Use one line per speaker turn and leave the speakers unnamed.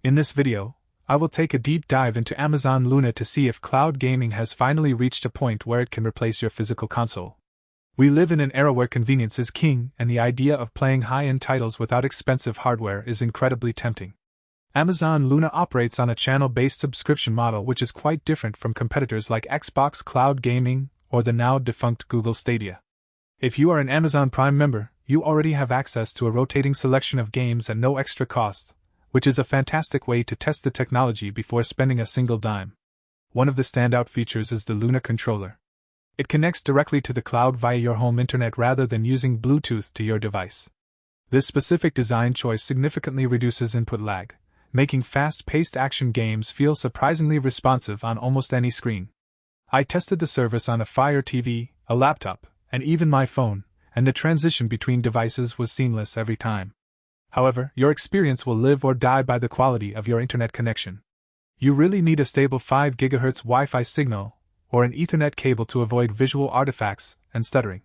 In this video, I will take a deep dive into Amazon Luna to see if cloud gaming has finally reached a point where it can replace your physical console. We live in an era where convenience is king, and the idea of playing high-end titles without expensive hardware is incredibly tempting. Amazon Luna operates on a channel-based subscription model which is quite different from competitors like Xbox Cloud Gaming or the now-defunct Google Stadia. If you are an Amazon Prime member, you already have access to a rotating selection of games at no extra cost, which is a fantastic way to test the technology before spending a single dime. One of the standout features is the Luna controller. It connects directly to the cloud via your home internet rather than using Bluetooth to your device. This specific design choice significantly reduces input lag, making fast-paced action games feel surprisingly responsive on almost any screen. I tested the service on a Fire TV, a laptop, and even my phone, and the transition between devices was seamless every time. However, your experience will live or die by the quality of your internet connection. You really need a stable 5 GHz Wi-Fi signal or an Ethernet cable to avoid visual artifacts and stuttering.